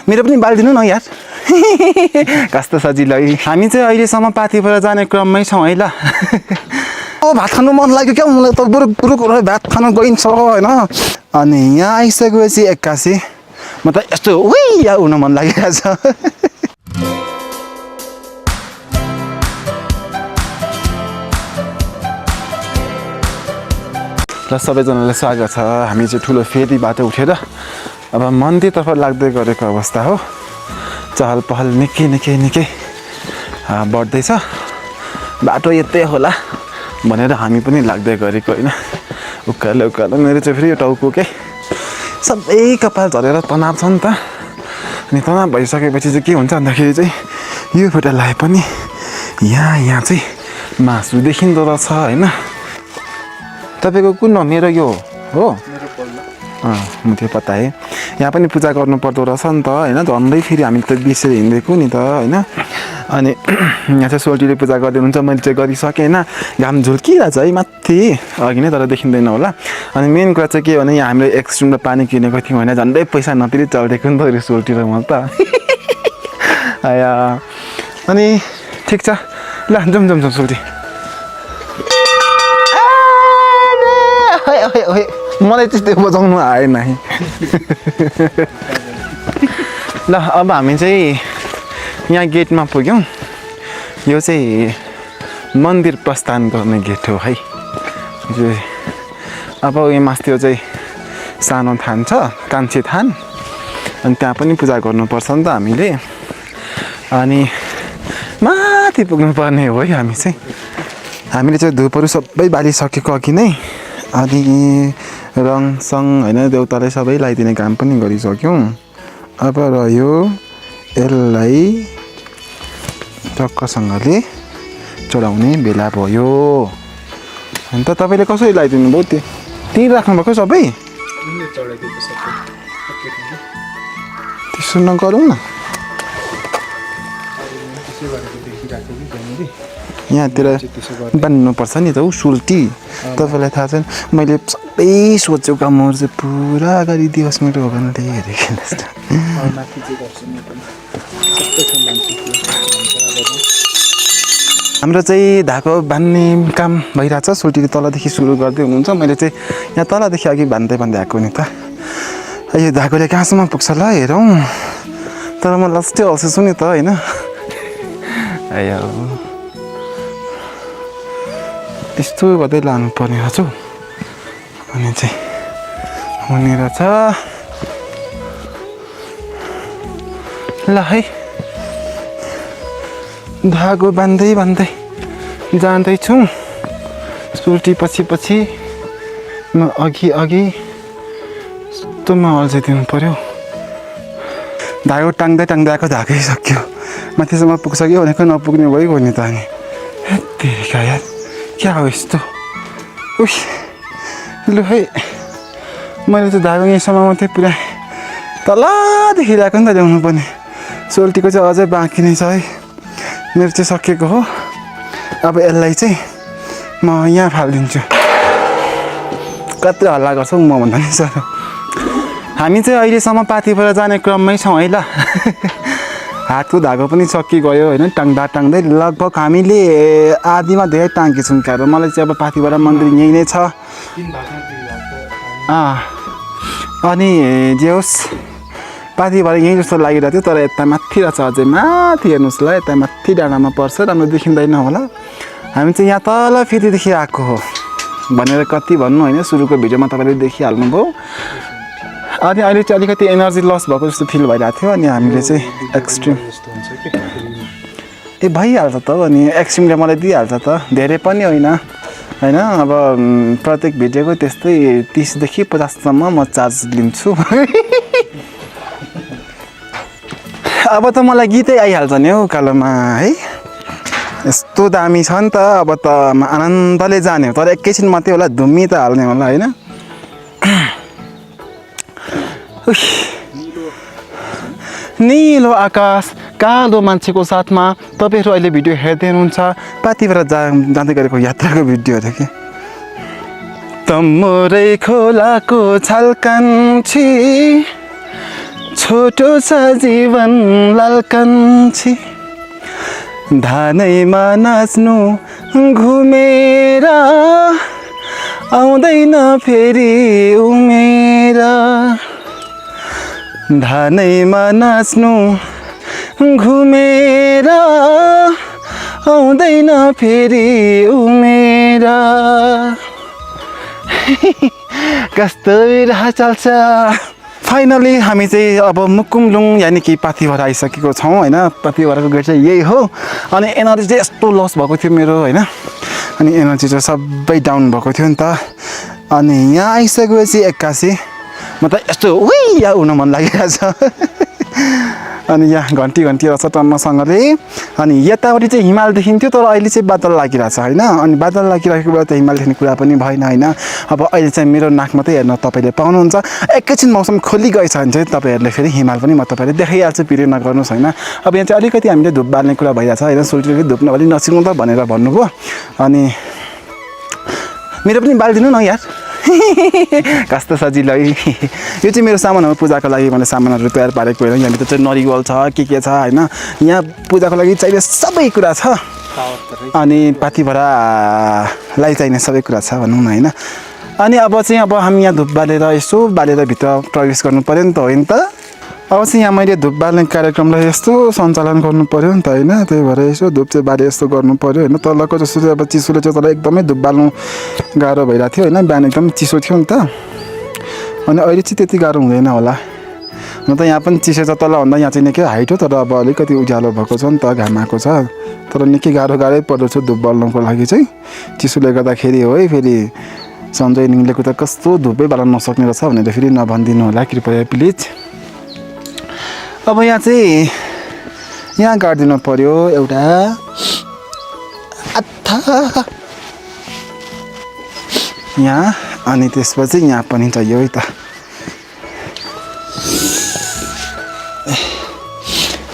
मेरो पनि बालिदिनु न यार कस्तो सजिलो है हामी चाहिँ अहिलेसम्म पाथिभरा जाने क्रममै छौँ है ल भात खानु मन लाग्यो क्या मलाई त बरु भात खान गइन्छ होइन अनि यहाँ आइसकेपछि एक्कासी म त यस्तो उया हुन मन लागिरहेको छ ल सबैजनालाई स्वागत छ हामी चाहिँ ठुलो फेरि बाटो उठेर अब मन्दिरतर्फ लाग्दै गरेको अवस्था हो चहल पहल निकै बढ्दैछ बाटो यतै होला भनेर हामी पनि लाग्दै गरेको होइन उकालो मेरो चाहिँ फेरि यो टाउको के सबै कपाल झरेर तनाव छ नि त अनि तनाव भइसकेपछि चाहिँ के हुन्छ भन्दाखेरि चाहिँ यो खुट्टा लाए पनि यहाँ चाहिँ मासु देखिँदो रहेछ होइन तपाईँको कुन हो मेरो यो हो म त्यो पत्ता है यहाँ पनि पूजा गर्नु पर्दो रहेछ नि त होइन झन्डै फेरि हामी त बिर्सेर हिँडेको नि त होइन अनि यहाँ चाहिँ सोल्टीले पूजा गर्दै हुनुहुन्छ मैले चाहिँ गरिसकेँ होइन घाम झुल्किरहेछ है माथि अघि नै तर देखिँदैन होला अनि मेन कुरा चाहिँ के भने यहाँ हामीले एक्सट्रिममा पानी किनेको थियौँ होइन झन्डै पैसा नतिरी चल्दिएको नि त सोल्टी र म त अनि ठिक छ ल जाउँ सोल्टी मलाई त्यस्तो बजाउनु आएन है ल अब हामी चाहिँ यहाँ गेटमा पुग्यौँ यो चाहिँ मन्दिर प्रस्थान गर्ने गेट हो है अब यो मास्तिर चाहिँ सानो थान छ कान्छी थान अनि त्यहाँ पनि पूजा गर्नुपर्छ नि त हामीले अनि माथि पुग्नुपर्ने हो है हामीले चाहिँ धुपहरू सबै बालिसकेको अघि नै अनि रङसङ होइन देउतालाई सबै लगाइदिने काम पनि गरिसक्यौँ अब रह्यो यसलाई टक्कसँगले चढाउने बेला भयो अन्त तपाईँले कसरी लगाइदिनु भयो त्यहीँ राख्नुभएको सबै त्यसो नगरौँ न यहाँतिर बान्नुपर्छ नि त ऊ सुल्टी तपाईँलाई थाहा छैन मैले सबै सोचेको कामहरू चाहिँ पुरा गरिदियोस् मेरो भगवानले हेरेको जस्तो हाम्रो चाहिँ धागो बान्ने काम भइरहेछ सोल्टीले तलदेखि सुरु गर्दै हुनुहुन्छ मैले चाहिँ यहाँ तलदेखि अघि बान्दै आएको नि त यो धागोले कहाँसम्म पुग्छ ल हेरौँ तर म लास्टै हल्छु नि त होइन आयो यस्तो गर्दै लानु पर्ने रहेछ अनि चाहिँ हुने रहेछ ल है धागो बान्दै जाँदैछौँ सुल्टी पछि म अघि यस्तोमा अल्झाइदिनु पर्यो धागो टाङ्दै आएको धागै सक्यो माथिसम्म पुग्छ कि भनेको नपुग्ने भइगयो नि त अनि हेत्तेरिका यार क्या हो यस्तो उस लु है मैले त धागो यहीँसम्म मात्रै पुरा तलदेखि ल्याएको नि त ल्याउनु पर्ने सोल्टीको चाहिँ अझै बाँकी नै छ है मेरो चाहिँ सकिएको हो अब यसलाई चाहिँ म यहाँ फालिदिन्छु कति हल्ला गर्छौ म भन्दा नि सर हामी चाहिँ अहिलेसम्म पाथिभरा जाने क्रममै छौँ है ल हातको धागो पनि सकिगयो होइन टाङ्दै लगभग हामीले आधीमा धेरै टाङ्केछौँ क्या मलाई चाहिँ अब पाथिभरा मन्दिर यहीँ नै छ अनि जे होस् पाथिभरा यहीँ जस्तो लागिरहेको थियो तर यता माथि रहेछ अझै माथि हेर्नुहोस् ल यता माथि डाँडामा पर्छ राम्रो देखिँदैन होला हामी चाहिँ यहाँ तल फेरिदेखि आएको हो भनेर कति भन्नु होइन सुरुको भिडियोमा तपाईँले देखिहाल्नुभयो अनि अहिले चाहिँ अलिकति एनर्जी लस भएको जस्तो फिल भइरहेको थियो अनि हामीले चाहिँ एक्सट्रिम भइहाल्छ त अनि एक्सट्रिमले मलाई दिइहाल्छ त धेरै पनि होइन अब प्रत्येक भिडियोको त्यस्तै 30 देखि 50सम्म म चार्ज लिन्छु अब त मलाई गीतै आइहाल्छ नि हौ कालोमा है यस्तो दामी छ नि त अब त आनन्दले जाने हो तर एकैछिन मात्रै होला धुम्मी त हाल्ने होला होइन नीलो आकाश कालो मान्छेको साथमा तपाईँहरू अहिले भिडियो हेर्दै हुनुहुन्छ पाथिभरा जाँदै गरेको यात्राको भिडियो हो कि तम्मोरै खोलाको छल्कन्छी छोटो छ जीवन लालकान्छी धानैमा नाच्नु घुमेर आउँदैन फेरि उमेर धानैमा नाच्नु घुमेर आउँदैन फेरि उमेर कस्तो राह चल्छ फाइनली हामी चाहिँ अब मुकुमलुङ यानि कि पाथिभरा आइसकेको छौँ होइन पाथिभराको गेट चाहिँ यही हो अनि एनर्जी चाहिँ यस्तो लस भएको थियो मेरो होइन अनि एनर्जी चाहिँ सबै डाउन भएको थियो नि त अनि यहाँ आइसकेपछि एक्कासी म त यस्तो उही या हुन मन लागिरहेछ अनि यहाँ घन्टी रहेछ टम्मसँगले अनि यतापट्टि चाहिँ हिमाल देखिन्थ्यो तर अहिले चाहिँ बादल लागिरहेछ होइन अनि बादल लागिरहेको बेला त हिमाल देख्ने कुरा पनि भएन होइन अब अहिले चाहिँ मेरो नाक मात्रै हेर्न तपाईँले पाउनुहुन्छ एकैछिन मौसम खोलिगएछ भने चाहिँ तपाईँहरूले फेरि हिमाल पनि म तपाईँहरूले देखाइहाल्छु पिरियड नगर्नुहोस् होइन अब यहाँ चाहिँ अलिकति हामीले धुप बाल्ने कुरा भइरहेछ होइन सोल्टिरकै धुप नभए नसिक्नु त भनेर भन्नुभयो अनि मेरो पनि बालिदिनु न यार कस्तो सजिलो यो चाहिँ मेरो सामानहरू पूजाको लागि मैले सामानहरू तयार पारेको होइन यहाँभित्र चाहिँ नरिवल छ के छ होइन यहाँ पूजाको लागि चाहिने सबै कुरा छ अनि पाथिभरालाई चाहिने सबै कुरा छ भनौँ न होइन अनि अब चाहिँ अब हामी यहाँ धुप बालेर यसो बालेर भित्र प्रवेश गर्नु पऱ्यो नि त होइन त अब चाहिँ यहाँ मैले धुप बाल्ने कार्यक्रमलाई यस्तो सञ्चालन गर्नु पऱ्यो नि त होइन त्यही भएर यसो धुप चाहिँ बाले यस्तो गर्नु पऱ्यो होइन तलको जस्तो चाहिँ अब चिसोले चाहिँ तर एकदमै धुप बाल्नु गाह्रो भइरहेको थियो होइन बिहान एकदम चिसो थियो नि त अनि अहिले चाहिँ त्यति गाह्रो हुँदैन होला न त यहाँ पनि चिसो छ तलभन्दा यहाँ चाहिँ निकै हाइट हो तर अब अलिकति उज्यालो भएको छ नि त घाम आएको छ तर निकै गाह्रै पर्दछ धुप बाल्नुको लागि चाहिँ चिसोले गर्दाखेरि हो है फेरि सञ्जय निङलेको त कस्तो धुपै बाल्न नसक्ने रहेछ भनेर फेरि नभनिदिनु होला कृपया प्लिज अब यहाँ चाहिँ यहाँ गाडिदिनु पर्यो एउटा अत्था यहाँ अनि त्यसपछि यहाँ पनि चाहियो है त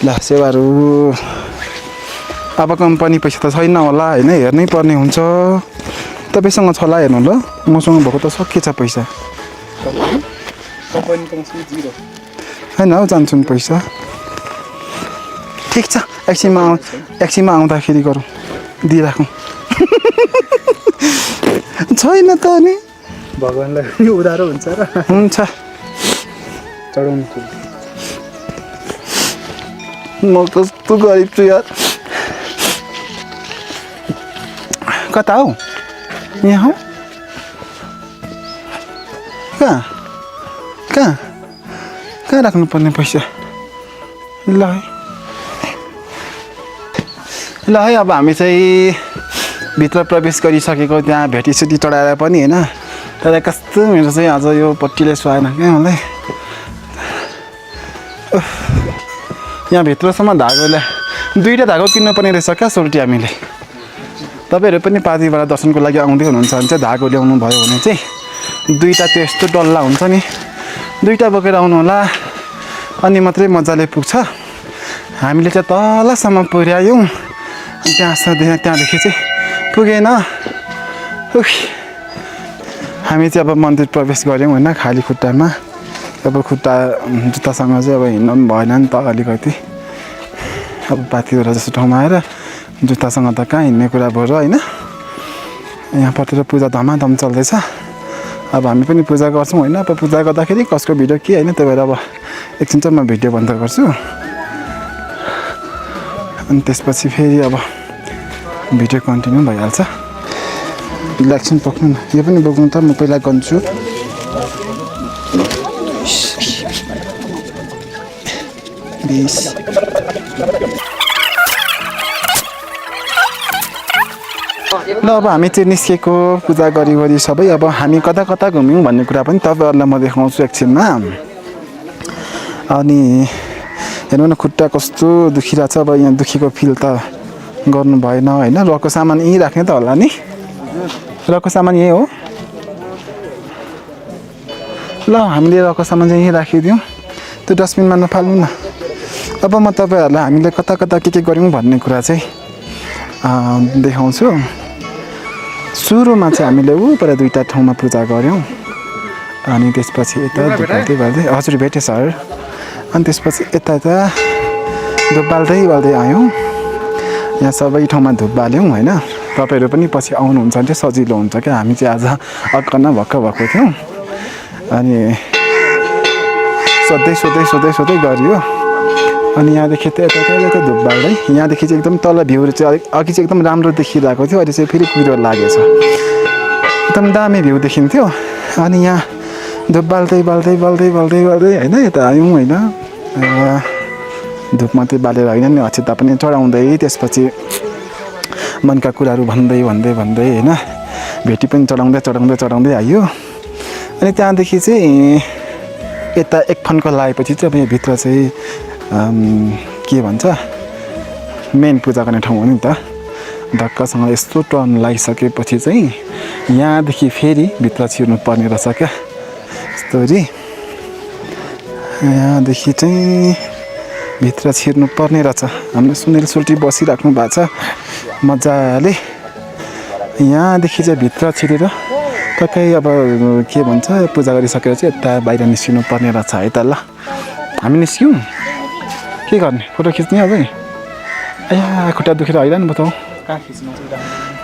ल सेवाहरू अब कम्पनी पैसा त छैन होला होइन हेर्नै पर्ने हुन्छ तपाईँसँग छ होला हेर्नु ल मसँग भएको त सकिएछ पैसा होइन हौ जान्छु नि पैसा ठिक छ एकछिनमा आउँदाखेरि गरौँ दिइराखौँ छैन त अनि भगवान्लाई उधारो हुन्छ र हुन्छ चढाउनु म कस्तो गरिब छु यार कता हौ यहाँ हौ कहाँ राख्नुपर्ने पैसा ल है अब हामी चाहिँ भित्र प्रवेश गरिसकेको त्यहाँ भेटीसेटी चढाएर पनि होइन तर कस्तो मेरो चाहिँ आज यो पट्टीले सुहाएन क्या मलाई यहाँ भित्रसम्म धागोलाई 2टा धागो किन्नुपर्ने रहेछ क्या सोल्टी हामीले तपाईँहरू पनि पाथिभरा दर्शनको लागि आउँदै हुनुहुन्छ भने चाहिँ धागो ल्याउनु भयो भने चाहिँ 2टा त्यो यस्तो डल्ला हुन्छ नि 2टा बोकेर आउनु होला अनि मात्रै मजाले पुग्छ हामीले चाहिँ तलसम्म पुर्यायौँ त्यहाँदेखि चाहिँ पुगेन हामी चाहिँ अब मन्दिर प्रवेश गऱ्यौँ होइन खाली खुट्टामा अब खुट्टा जुत्तासँग चाहिँ अब हिँड्नु पनि भएन नि त अलिकति अब पाथिभरा जस्तो ठाउँमा आएर जुत्तासँग त कहाँ हिँड्ने कुरा भयो र होइन यहाँपट्टि पूजा धमाधम चल्दैछ अब हामी पनि पूजा गर्छौँ होइन अब पूजा गर्दाखेरि कसको भिडियो के होइन त्यही भएर अब एकछिन चाहिँ म भिडियो बन्द गर्छु अनि त्यसपछि फेरि अब भिडियो कन्टिन्यू भइहाल्छ एकछिन पक्नु न यो पनि बोक्नु त म पहिला गर्छु ल अब हामी चाहिँ निस्केको पूजा गरी सबै अब हामी कता कता घुम्यौँ भन्ने कुरा पनि तपाईँहरूलाई म देखाउँछु एकछिनमा अनि हेर्नु न खुट्टा कस्तो दुखिरहेछ अब यहाँ दुखेको फिल त गर्नु भएन होइन रको सामान यहीँ राख्ने त होला नि रको सामान यही हो ल हामीले रको सामान चाहिँ यहीँ राखिदिउँ त्यो डस्टबिनमा नफाल्नु न अब म तपाईँहरूलाई हामीले कता कता के गऱ्यौँ भन्ने कुरा चाहिँ देखाउँछु सुरुमा चाहिँ हामीले पर 2टा ठाउँमा पूजा गऱ्यौँ अनि त्यसपछि यता दुर्दै हजुर भेटेँ सर अनि त्यसपछि यता धुप बाल्दै आयौँ। यहाँ सबै ठाउँमा धुप बाल्यौँ होइन। तपाईँहरू पनि पछि आउनुहुन्छ भने चाहिँ सजिलो हुन्छ क्या। हामी चाहिँ आज अक्कन भक्क भएको थियौँ अनि सोध्दै गरियो। अनि यहाँदेखि त यता धुप बाल्दै यहाँदेखि चाहिँ एकदम तल भ्यूहरू चाहिँ अघि चाहिँ एकदम राम्रो देखिरहेको थियो, अहिले चाहिँ फेरि कुहिरो लागेछ। एकदम दामी भ्यू देखिन्थ्यो। अनि यहाँ धुप बाल्दै होइन यता आयौँ होइन। धुप मात्रै बालेर होइन नि, अक्षता पनि चढाउँदै त्यसपछि मनका कुराहरू भन्दै होइन भेटी पनि चढाउँदै आयो। अनि त्यहाँदेखि चाहिँ यता एक फन्को लागेपछि चाहिँ अब यहाँ भित्र चाहिँ के भन्छ मेन पूजा गर्ने ठाउँ हो नि त। धक्कासँग यस्तो टर्न लगाइसकेपछि चाहिँ यहाँदेखि फेरि भित्र छिर्नु पर्ने रहेछ क्या। यस्तोरी यहाँदेखि चाहिँ भित्र छिर्नु पर्ने रहेछ। हाम्रो सुनिल सोल्टी बसिराख्नु भएको छ मजाले। यहाँदेखि चाहिँ भित्र छिरेर टक्कै अब के भन्छ पूजा गरिसकेर चाहिँ यता बाहिर निस्किनु पर्ने रहेछ है त। ल हामी निस्क्यौँ, के गर्ने फोटो खिच्ने अझै। आया खुट्टा दुखेर हैरान बताऊ।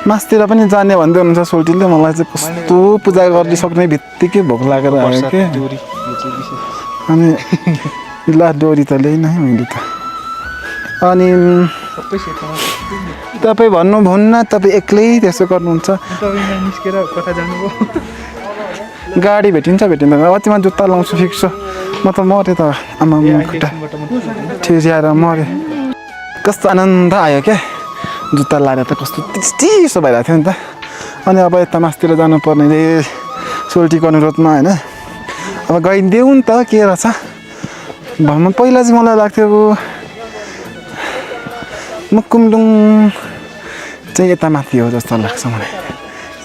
मासतिर पनि जाने भन्दै हुनुहुन्छ सोल्टीले। मलाई चाहिँ कस्तो पूजा गरिसक्ने बित्तिकै भोक लागेर आयो कि। अनि ल डोरी त ल्याइन है मैले त। अनि तपाईँ भन्नुहुन्न, तपाईँ एक्लै त्यसो गर्नुहुन्छ। गाडी भेटिँदैन। अतिमा जुत्ता लाउँछु फिक्स। म त मरेँ त आमा खुट्टा ठिर्याएर मरेँ। कस्तो आनन्द आयो क्या जुत्ता लाएर त। कस्तो चिसो भइरहेको थियो नि त। अनि अब यता मासतिर जानुपर्ने रे सोल्टीको अनुरोधमा होइन। अब गइदेऊ नि त के रहेछ। पहिला चाहिँ मलाई लाग्थ्यो मुकुमडुङ चाहिँ यता माथि हो जस्तो लाग्छ मलाई।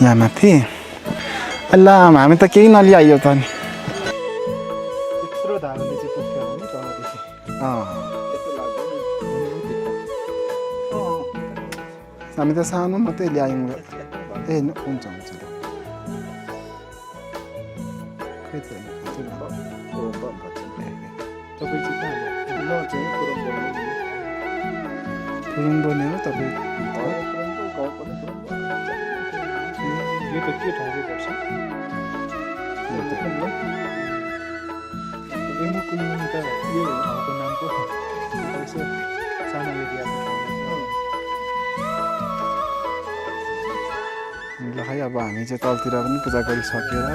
यहाँ माथि ल हामी त केही नलिआयो त नि। हामी त सानो मात्रै ल्यायौँ। ए हुन्छ पुरुङ हो तपाईँ। यो त के ठाउँको पर्छ? मुकुमडुङ त यो ठाउँको नाम पो सानो एरियाको ठाउँ। ल है अब हामी चाहिँ तलतिर पनि पूजा गरिसकेर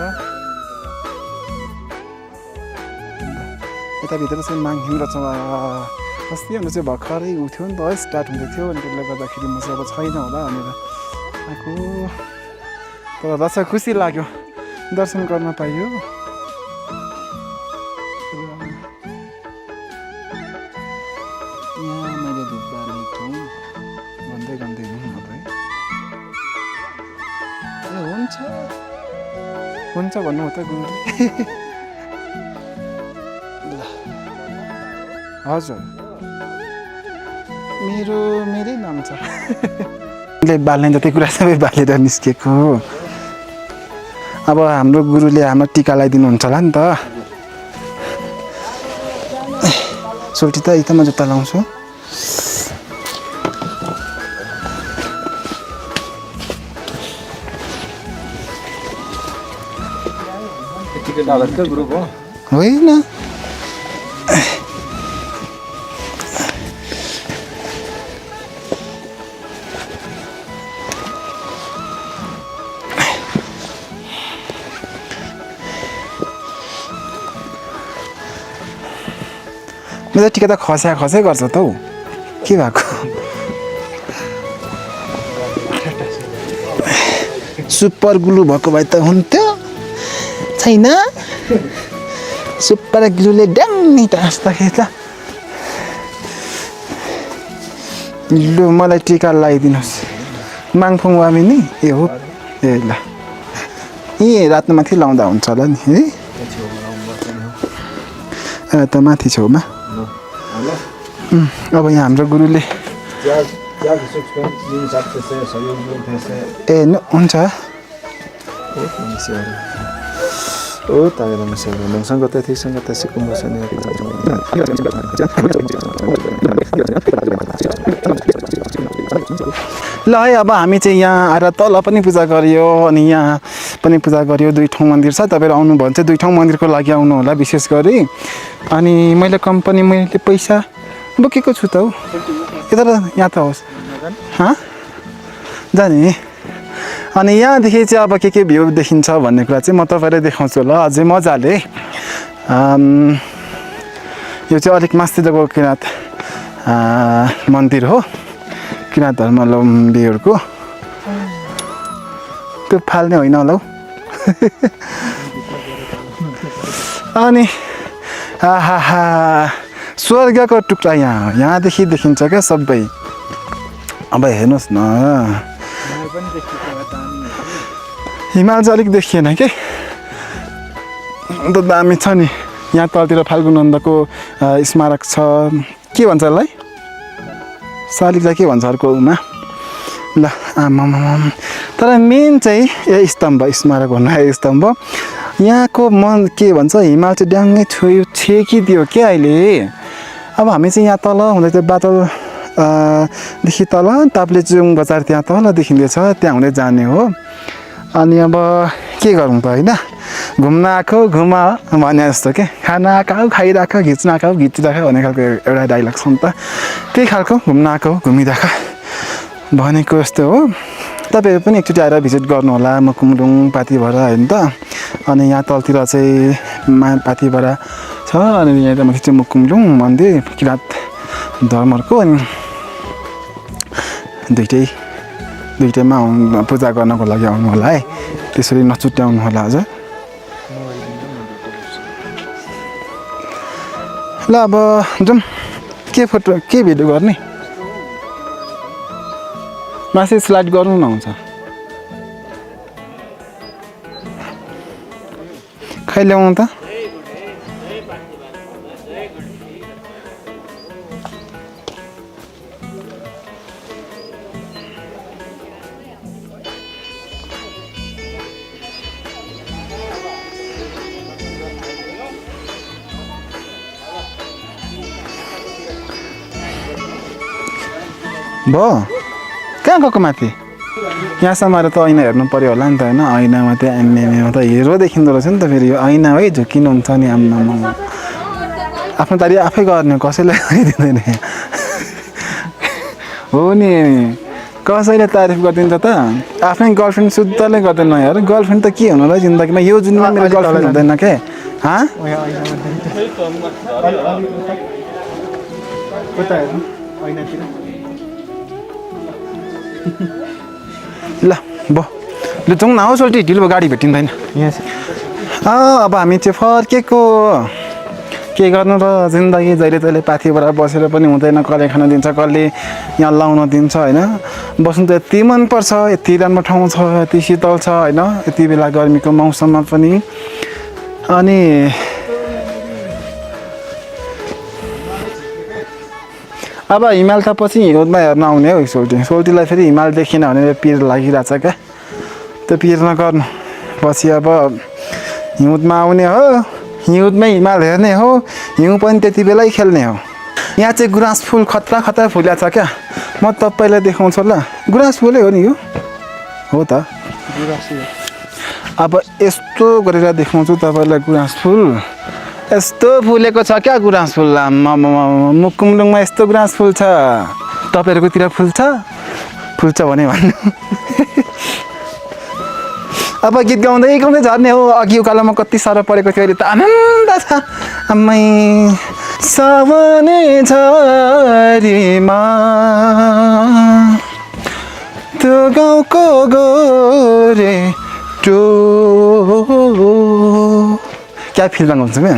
यताभित्र चाहिँ माग्यौँ रहेछ। अस्ति हाम्रो चाहिँ भर्खरै उठ्यो नि त स्टार्ट हुँदै थियो। अनि त्यसले गर्दाखेरि म चाहिँ अब छैन होला भनेर आएको। तर रहेछ खुसी लाग्यो दर्शन गर्न पाइयो। यहाँ मैले धुप बालेको ठाउँ भन्दै हुँ अब है। ए हुन्छ भन्नु हो त गुरुले। हजुर मेरै नाम छ। बाल्ने जति कुरा सबै बालेर निस्केको। अब हाम्रो गुरुले हाम्रो टिका लगाइदिनुहुन्छ होला नि त। सोल्टी त यता म जुत्ता लाउँछु। होइन मेरो टिका त खस्या गर्छ त हौ। के भएको सुपर ग्लु भएको भए त हुन्थ्यो। छैन सुपर ग्लुले ड्याङ्गी टाँस्दाखेरि त। लु मलाई टिका लगाइदिनुहोस्। माङफुङ वामी नि ए हो। ए ल यी रातमा माथि लाउँदा हुन्छ होला नि है। त माथि छेउमा। अब यहाँ हाम्रो गुरुले ए हुन्छ Tayo naman sa nung sanggot ay sanggot ay sikumasa niya. ल है अब हामी चाहिँ यहाँ आएर तल पनि पूजा गरियो अनि यहाँ पनि पूजा गरियो 2 ठाउँ मन्दिर छ तपाईँहरू आउनु भने चाहिँ 2 ठाउँ मन्दिरको लागि आउनु होला विशेष गरी अनि मैले पैसा बोकेको छु त हौ यता यहाँ त होस् जाने अनि यहाँदेखि चाहिँ अब के भ्यू देखिन्छ भन्ने कुरा चाहिँ म तपाईँलाई देखाउँछु ल अझै मजाले यो चाहिँ अलिक मास्तिर गोकीनाथ मन्दिर हो किराँत धर्मावलम्बीहरूको त्यो फाल्ने होइन होला हौ अनि आहा स्वर्गको टुक्रा यहाँदेखि देखिन्छ क्या सबै अब हेर्नुहोस् न हिमाल चाहिँ अलिक देखिएन कि अन्त दामी छ नि यहाँ तलतिर फाल्गुन नन्दको स्मारक छ के भन्छ यसलाई शालिग्राम के भन्छ अर्कोमा ल आमामाम तर मेन चाहिँ यो स्तम्भ स्मारक भन्नु स्तम्भ यहाँको मन के भन्छ हिमाल चाहिँ ड्याङ्गै छेकिदियो क्या अहिले अब हामी चाहिँ यहाँ तल हुँदै त्यो बाटो देखि तल ताप्लेजुङ बजार त्यहाँ तल देखिँदैछ त्यहाँ हुँदै जाने हो अनि अब के गरौँ त होइन घुम्न आएको घुम भने जस्तो के खाना आएको खाइरहेको खिच्न आएको खिचिरहेको भन्ने खालको एउटा डाइलग छ नि त त्यही खालको घुम्न आएको घुमिरहेको भनेको जस्तो हो तपाईँहरू पनि एकचोटि आएर भिजिट गर्नु होला मुकुमडुङ पाथिभरा होइन त अनि यहाँ तलतिर चाहिँ पाथिभरा छ अनि यहाँ माथि चाहिँ मुकुमडुङ मन्दिर किराँत धर्महरूको अनि दुइटैमा पूजा गर्नको लागि आउनु होला है त्यसरी नछुट्याउनु होला अझ ल अब जाउँ के भिडियो गर्ने माथि स्लाइड गर्नु नहुन्छ खै ल्याउनु त भयो कहाँ गएको माथि यहाँसम्म त ऐना हेर्नु पऱ्यो होला नि त होइन ऐनामा त्यहाँ एमएमएमा त हिरो देखिँदो रहेछ नि त फेरि यो ऐना है झुकिनु हुन्छ नि आम्मामा आफ्नो तारिफ आफै गर्ने कसैलाई गरिदिँदैन हो नि कसैले तारिफ गरिदिन्छ त आफ्नै गर्लफ्रेन्ड शुद्धले गर्दैन यार गर्लफ्रेन्ड त के हुनु र जिन्दगीमा यो जुनमा मेरो गर्लफ्रेन्ड हुँदैन के ल ल जाउँ न हौ सोल्टी ढिलो गाडी भेटिँदैन अब हामी चाहिँ फर्केको के गर्नु र जिन्दगी जहिले तहिले पाथिबाट बसेर पनि हुँदैन कसले खान दिन्छ कसले यहाँ लाउन दिन्छ होइन बस्नु त यति मनपर्छ यति राम्रो ठाउँ छ यति शीतल छ होइन यति बेला गर्मीको मौसममा पनि अनि अब हिमाल त पछि हिउँदमा हेर्न आउने हो सोल्टीलाई फेरि हिमाल देखिन भने पिर लागिरहेछ क्या त्यो पिर नगर्नु पछि अब हिउँदमा आउने हो हिउँदमै हिमाल हेर्ने हो हिउँ पनि त्यति बेलै खेल्ने हो यहाँ चाहिँ गुराँस फुल खतरा फुलेको छ क्या म तपाईँलाई देखाउँछु ल गुराँस फुलै हो नि यो हो त अब यस्तो गरेर देखाउँछु तपाईँलाई गुराँस फुल यस्तो फुलेको छ क्या गुराँस फुल मुकुमडुङमा यस्तो गुराँस फुल छ तपाईँहरूकोतिर फुल्छ भने भन्नु अब गीत गाउँदै झर्ने हो अघि उकालोमा कति साह्रो परेको थियो अहिले त आनन्द छ आम्मै सावने झरीमा त्यो गाउँको गोरे टो क्या फिल्ममा गाउँछु क्या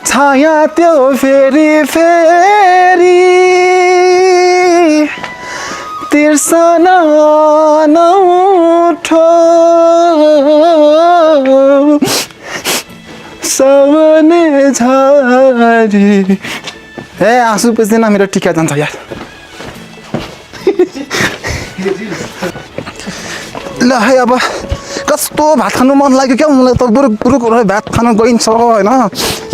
छाया त्यो फेरि तिर्सन नउठो सावने झरी ए आँसु पुज्दैन मेरो टिका जान्छ यार ल है अब कस्तो भात खानु मन लाग्यो क्या मलाई त बुरुक भात खानु गइन्छ होइन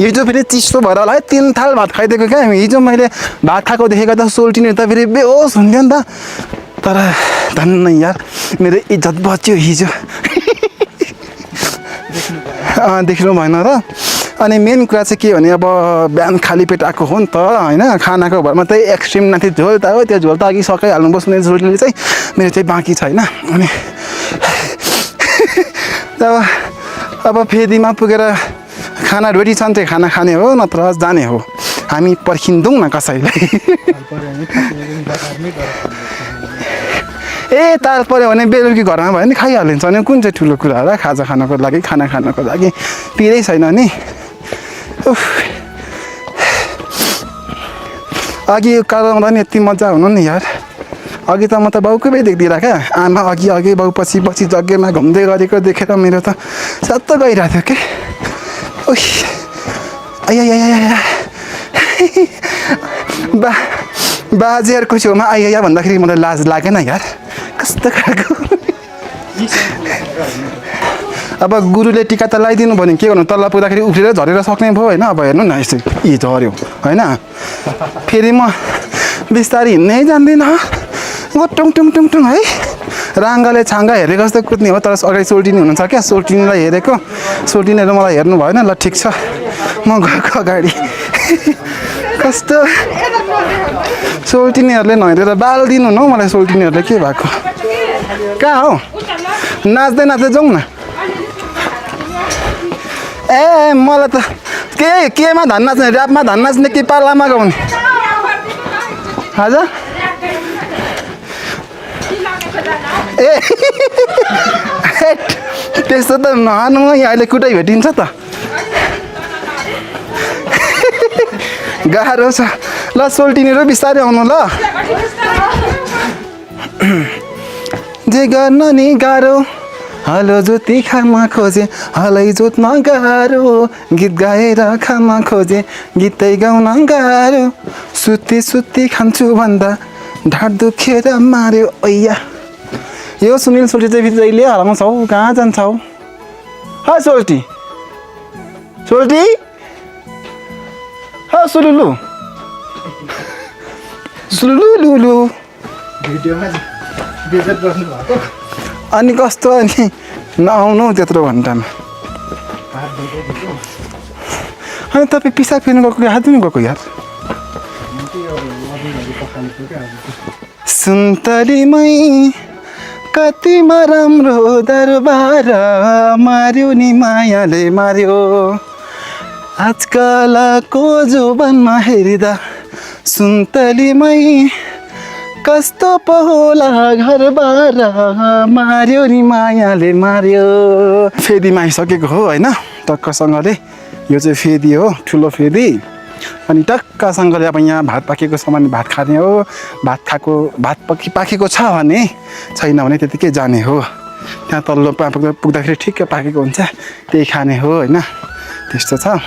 हिजो फेरि चिसो भएर होला है 3 थाल भात खाइदिएको क्या हिजो मैले भात खाएको देखेको त सोल्टिने त फेरि बेहोस हुन्थ्यो नि त तर धन्न यार मेरो इज्जत बच्यो हिजो देख्नु भएन र अनि मेन कुरा चाहिँ के भने अब बिहान खाली पेट आएको हो नि त होइन खानाको भरमा त्यही एक्सट्रिम नाथि झोल त हो त्यो झोल त अघि सकाइहाल्नु बस्ने झोलले चाहिँ मेरो चाहिँ बाँकी छ होइन अनि अब फेदीमा पुगेर खाना रेडी छन् चाहिँ खाना खाने हो नत्र जाने हो हामी पर्खिँदौँ न कसैलाई ए तार पऱ्यो भने बेलुकी घरमा भयो नि खाइहालिन्छ नि कुन चाहिँ ठुलो कुरा होला खाजा खानको लागि खाना खानको लागि पिरै छैन नि अघि कालाउँदा नि यति मजा हुनु नि यार अघि त म त बाउकै देख्दिनँ क्या आमा अघि बाउ पछि जग्गेमा घुम्दै गरेको देखेर मेरो त सत्त गइरहेको थियो क्या बाजेहरूको छेउमा आइया भन्दाखेरि मलाई लाज लागेन यार कस्तो खालको अब गुरुले टिका त लगाइदिनु भने के गर्नु तल पुग्दाखेरि उफ्रेर झरेर सक्ने भयो होइन अब हेर्नु न यस्तो झऱ्यो होइन फेरि म बिस्तारै हिँड्नै जान्दिनँ टुङ टुङ टुङ टुङ है राङ्गाले छाङ्गा हेरेको जस्तो कुद्ने हो तर अगाडि सोल्टिनी हुनुहुन्छ क्या सोल्टिनीलाई हेरेको सोल्टिनीहरू मलाई हेर्नु भएन ल ठिक छ म गएको अगाडि कस्तो सोल्टिनीहरूले नहेरेर बाल दिनु न हौ मलाई सोल्टिनीहरूले के भएको कहाँ हो नाच्दै जाउँ न ए मलाई त केमा धान नाच्ने ऱ्यापमा धान नाच्ने कि पालामा गाउने हजुर ए त्यस्तो त नहानु यहाँ अहिले कुटै भेटिन्छ त गाह्रो छ ल सोल्टिनीहरू बिस्तारै आउनु ल जे गर्न नि गाह्रो हलो जोती खामा खोजे हलै जोत्न गाह्रो गीत गाएर खामा खोजे गीतै गाउन गाह्रो सुत्ती खान्छु भन्दा ढाड दुखेर मार्यो ऐया यो सुनिल सोल्टी चाहिँ जहिले हराउँछौ कहाँ जान्छौ हा सोल्टी हा सुलुलु भिडियोमा बेइज्जत गर्नु भएको अनि कस्तो अनि नआउनु त्यत्रो घन्टामा अनि तपाईँ पिसाब फेर्नु गएको हात धुनु गएको यार सुन्तलीमै कतिमा राम्रो दरबार मार्यो नि मायाले मार्यो आजकलको जोबनमा हेर्दा सुन्तलीमै कस्तो पो होला घरबार मार्यो नि मायाले मार्यो फेदीमा आइसकेको हो होइन टक्कसँगले यो चाहिँ फेदी हो ठुलो फेदी अनि टक्कसँगले अब यहाँ भात पाकेको सामान भात खाने हो भात पाकेको छ भने छैन भने त्यतिकै जाने हो त्यहाँ तल्लो पुग्दाखेरि ठिक्क पाकेको हुन्छ त्यही खाने हो होइन त्यस्तो छ